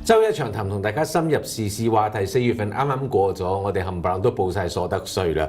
周一長談同大家深入時事話題，4月份啱啱過咗，我哋冚唪唥都報晒所得稅啦。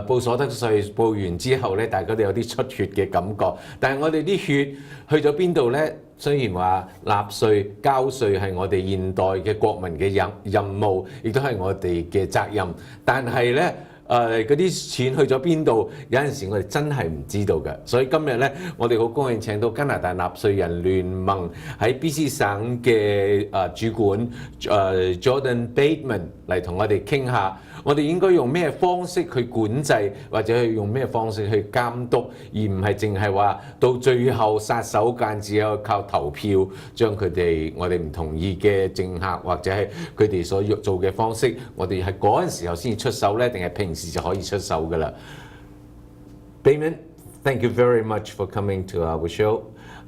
報所得稅報完之後咧，大家都有啲出血嘅感覺。但係我哋啲血去咗邊度咧？雖然話納稅交稅係我哋現代嘅國民嘅任務，亦都係我哋嘅責任，但係咧。嗰啲錢去咗邊度？有陣時我哋真係唔知道嘅，所以今日咧，我哋好高興請到加拿大納稅人聯盟喺 BC 省嘅主管Jordan Bateman 嚟同我哋傾下，我哋應該用咩方式去管制，或者去用咩方式去監督，而唔係淨係話到最後殺手鐧，只有靠投票將我哋唔同意嘅政客或者係佢哋所做嘅方式，我哋係嗰陣時候先至出手咧，定係平時就可以出手㗎啦。Bateman, thank you very much for coming to our show.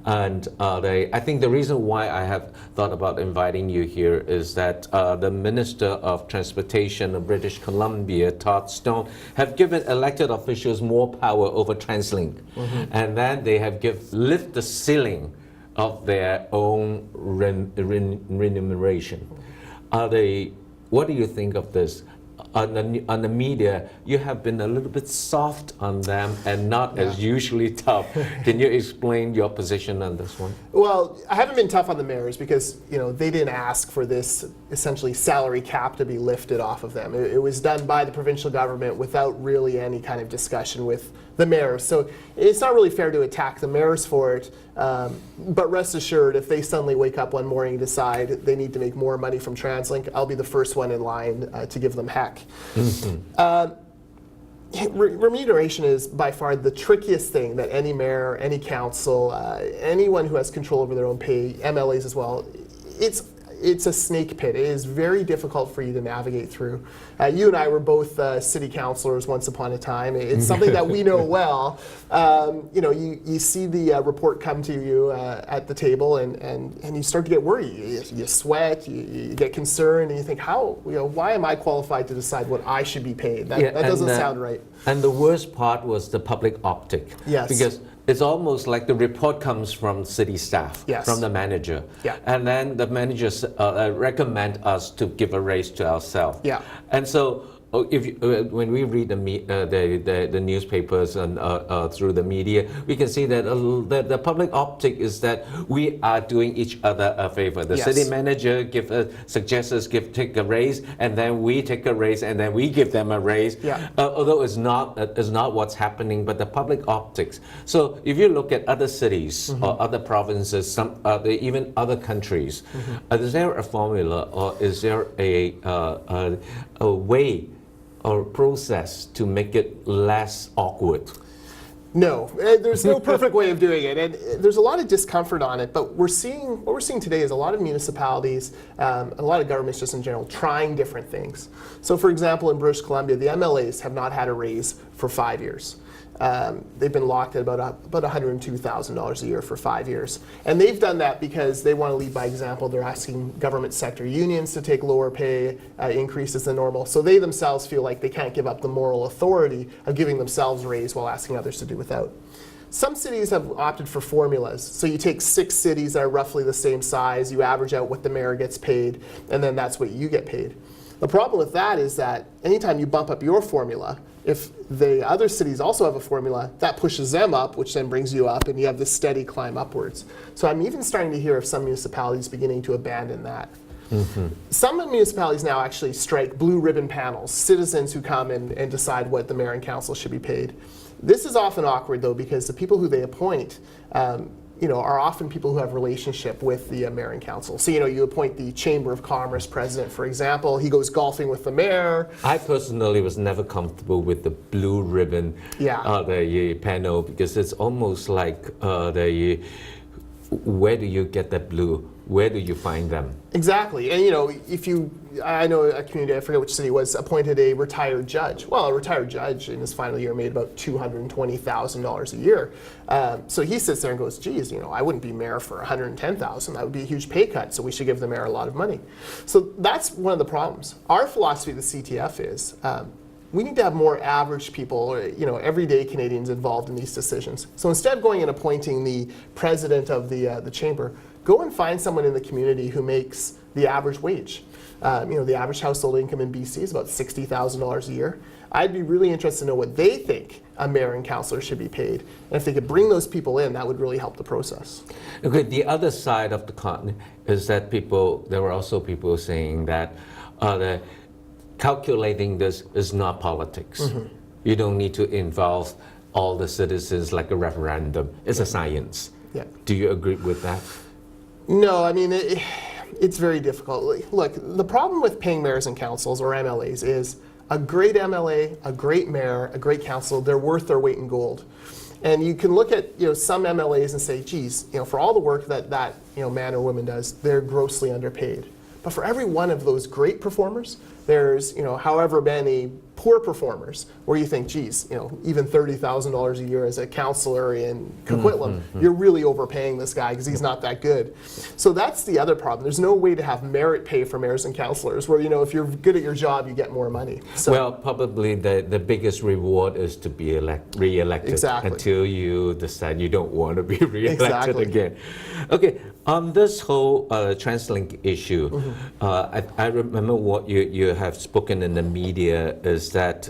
And I think the reason why I have thought about inviting you here is that the Minister of Transportation of British Columbia, Todd Stone, have given elected officials more power over TransLink. And then they have lift the ceiling of their own remuneration. What do you think of this? On the media, you have been a little bit soft on them and not as usually tough. Can you explain your position on this one? Well, I haven't been tough on the mayors because they didn't ask for this essentially salary cap to be lifted off of them. It was done by the provincial government without really any kind of discussion with the mayors. So it's not really fair to attack the mayors for it. But rest assured, if they suddenly wake up one morning and decide they need to make more money from TransLink, I'll be the first one in line to give them heck. Remuneration is by far the trickiest thing that any mayor, any council, anyone who has control over their own pay, MLAs as well, it's a snake pit. It is very difficult for you to navigate through. You and I were both city councilors once upon a time. It's something that we know well. You see the report come to you at the table, and you start to get worried. You sweat, you get concerned, and you think, why am I qualified to decide what I should be paid? That doesn't sound right. And the worst part was the public optic. Yes. Because it's almost like the report comes from city staff, from the manager. Yeah. And then the managers recommend us to give a raise to ourselves. Yeah. And so when we read the newspapers and through the media, we can see that the public optic is that we are doing each other a favor. The city manager suggests us take a raise, and then we take a raise, and then we give them a raise. Yeah. Although it's not what's happening, but the public optics. So if you look at other cities or other provinces, even other countries, is there a formula or is there a way or process to make it less awkward? No, there's no perfect way of doing it, and there's a lot of discomfort on it. But what we're seeing today is a lot of municipalities, a lot of governments just in general, trying different things. So, for example, in British Columbia, the MLAs have not had a raise for 5 years. They've been locked at about $102,000 a year for 5 years. And they've done that because they want to lead by example. They're asking government sector unions to take lower pay increases than normal. So they themselves feel like they can't give up the moral authority of giving themselves a raise while asking others to do without. Some cities have opted for formulas. So you take 6 cities that are roughly the same size, you average out what the mayor gets paid, and then that's what you get paid. The problem with that is that anytime you bump up your formula, if the other cities also have a formula, that pushes them up, which then brings you up, and you have this steady climb upwards. So I'm even starting to hear of some municipalities beginning to abandon that. Some municipalities now actually strike blue ribbon panels, citizens who come and decide what the mayor and council should be paid. This is often awkward, though, because the people who they appoint are often people who have relationship with the mayor and council. So, you appoint the Chamber of Commerce president, for example. He goes golfing with the mayor. I personally was never comfortable with the blue ribbon the panel, because it's almost like where do you get that blue? Where do you find them? Exactly. And I know a community, I forget which city it was, appointed a retired judge. Well, a retired judge in his final year made about $220,000 a year. So he sits there and goes, geez, I wouldn't be mayor for $110,000. That would be a huge pay cut, so we should give the mayor a lot of money. So that's one of the problems. Our philosophy at the CTF is we need to have more average people, everyday Canadians involved in these decisions. So instead of going and appointing the president of the chamber, go and find someone in the community who makes the average wage. The average household income in BC is about $60,000 a year. I'd be really interested to know what they think a mayor and councillor should be paid. And if they could bring those people in, that would really help the process. Okay, the other side of the coin is that there were also people saying that calculating this is not politics. You don't need to involve all the citizens like a referendum. It's a science. Yeah. Do you agree with that? No, I mean, it's very difficult. Look, the problem with paying mayors and councils, or MLAs, is a great MLA, a great mayor, a great council, they're worth their weight in gold. And you can look at some MLAs and say, geez, for all the work that man or woman does, they're grossly underpaid. But for every one of those great performers, there's however many poor performers where you think, geez, even $30,000 a year as a counselor in Coquitlam, you're really overpaying this guy because he's not that good. So that's the other problem. There's no way to have merit pay for mayors and counselors where if you're good at your job, you get more money. So, well, probably the biggest reward is to be re-elected until you decide you don't want to be re-elected again. Okay, on this whole TransLink issue, I remember what you have spoken in the media is that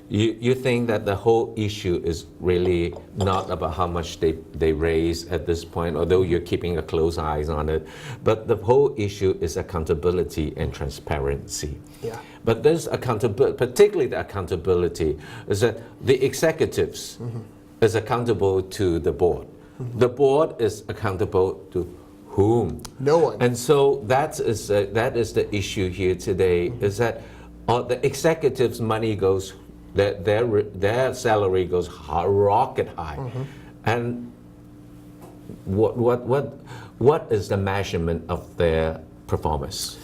you think that the whole issue is really not about how much they raise at this point, although you're keeping a close eye on it, but the whole issue is accountability and transparency. Yeah. But there's accountability, particularly the accountability, is that the executives is accountable to the board. The board is accountable to whom? No one. And so that is the issue here today, is that the executives' money goes, their salary goes rocket high. And what is the measurement of their performance?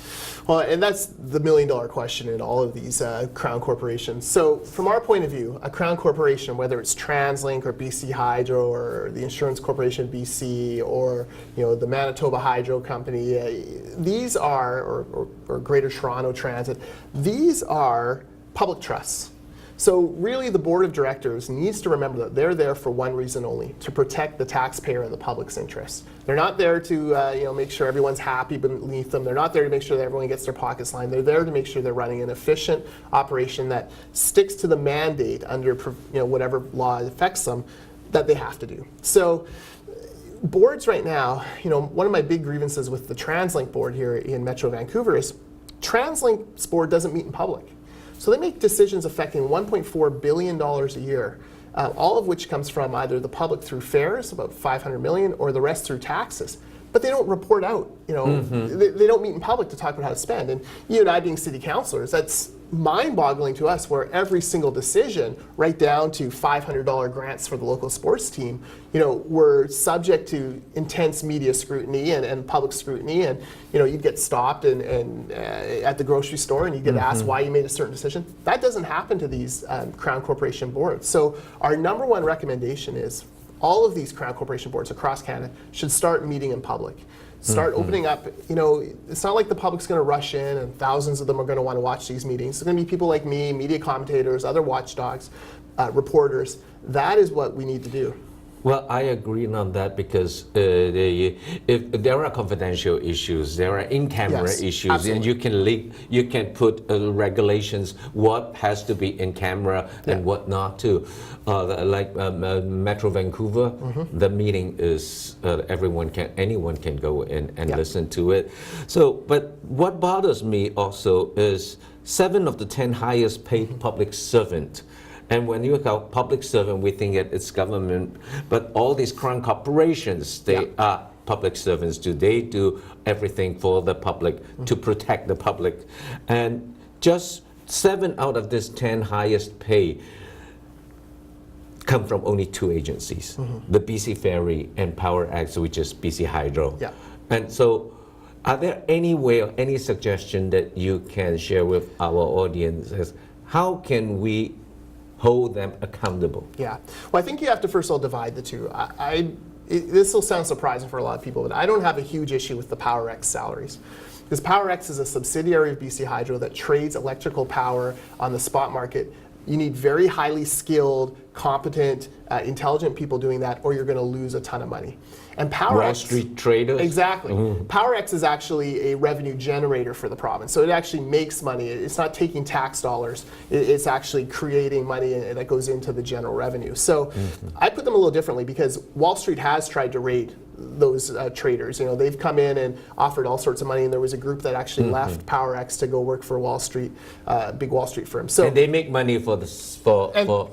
Well, and that's the million-dollar question in all of these crown corporations. So from our point of view, a crown corporation, whether it's TransLink or BC Hydro or the Insurance Corporation of BC or the Manitoba Hydro Company, these are, or Greater Toronto Transit, these are public trusts. So really the board of directors needs to remember that they're there for one reason only, to protect the taxpayer and the public's interests. They're not there to make sure everyone's happy beneath them. They're not there to make sure that everyone gets their pockets lined. They're there to make sure they're running an efficient operation that sticks to the mandate under whatever law affects them that they have to do. So boards right now, one of my big grievances with the TransLink board here in Metro Vancouver is TransLink's board doesn't meet in public. So they make decisions affecting $1.4 billion a year, all of which comes from either the public through fares, about $500 million, or the rest through taxes. But they don't report out, they don't meet in public to talk about how to spend. And you and I being city councilors, that's mind-boggling to us where every single decision, right down to $500 grants for the local sports team, were subject to intense media scrutiny and public scrutiny. And you'd get stopped and at the grocery store and you get asked why you made a certain decision. That doesn't happen to these Crown Corporation boards. So our number one recommendation is all of these Crown Corporation boards across Canada should start meeting in public. Start opening up, it's not like the public's going to rush in and thousands of them are going to want to watch these meetings. It's going to be people like me, media commentators, other watchdogs, reporters. That is what we need to do. Well, I agree on that because if there are confidential issues, there are in-camera issues, absolutely. and you can put regulations what has to be in camera and what not to. Like Metro Vancouver, the meeting is anyone can go in and listen to it. So, but what bothers me also is 7 of the 10 highest paid public servant. And when you call public servant, we think it's government, but all these crown corporations, they are public servants. They do everything for the public to protect the public. And just 7 out of this 10 highest pay come from only 2 agencies, the BC Ferry and Power X, which is BC Hydro. Yeah. And so are there any way or any suggestion that you can share with our audiences? How can we hold them accountable? Yeah. Well, I think you have to first of all divide the two. This will sound surprising for a lot of people, but I don't have a huge issue with the Power X salaries. Because Power X is a subsidiary of BC Hydro that trades electrical power on the spot market You need very highly skilled, competent, intelligent people doing that, or you're going to lose a ton of money. And Wall Street traders. Exactly. PowerX is actually a revenue generator for the province. So it actually makes money. It's not taking tax dollars. It's actually creating money that goes into the general revenue. So I put them a little differently because Wall Street has tried to rate those traders. You know, they've come in and offered all sorts of money, and there was a group that actually left PowerX to go work for Wall Street, big Wall Street firm. So and they make money for the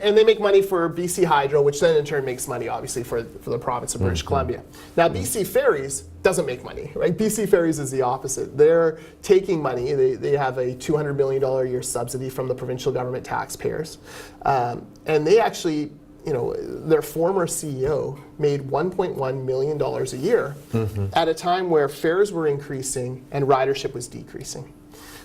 and they make money for BC Hydro, which then in turn makes money obviously for the province of British Columbia. Now BC Ferries doesn't make money, right? BC Ferries is the opposite. They're taking money. They have a $200 million a year subsidy from the provincial government taxpayers, and they actually, you know, their former CEO made $1.1 million a year at a time where fares were increasing and ridership was decreasing.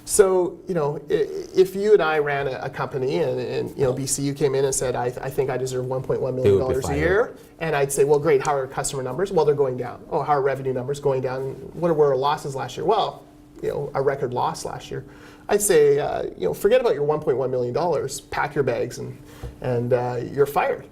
So, you know, if you and I ran a company and you know, BCU came in and said, I think I deserve $1.1 million a year, and I'd say, well, great, how are our customer numbers? Well, they're going down. Oh, how are revenue numbers going down? What were our losses last year? Well, you know, a record loss last year. I'd say, you know, forget about your $1.1 million, pack your bags and you're fired.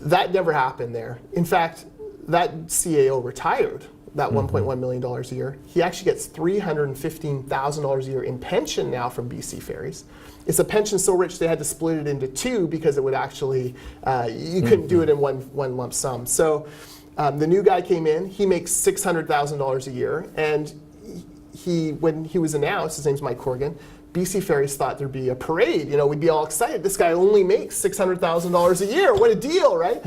That never happened there. In fact, that CAO retired that $1.1 million a year. He actually gets $315,000 a year in pension now from BC Ferries. It's a pension so rich they had to split it into two because it would actually, you couldn't do it in one lump sum. So the new guy came in, he makes $600,000 a year, and when he was announced, his name's Mike Corrigan, BC Ferries thought there'd be a parade. You know, we'd be all excited. This guy only makes $600,000 a year. What a deal, right?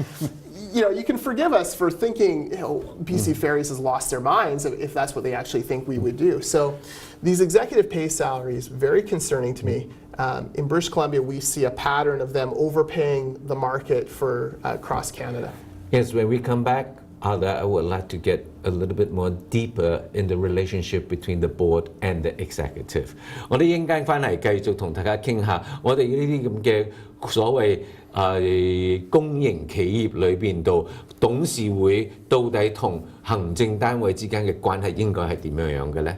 You know, you can forgive us for thinking, you know, BC Ferries has lost their minds if that's what they actually think we would do. So these executive pay salaries, very concerning to me. In British Columbia, we see a pattern of them overpaying the market for across Canada. Yes, when we come back, I would like to get a little bit more deeper in the relationship between the board and the executive. 我哋一陣間翻嚟繼續同大家傾下，我哋呢啲咁嘅所謂公營企業裏邊度董事會到底同行政單位之間嘅關係應該係點樣嘅呢？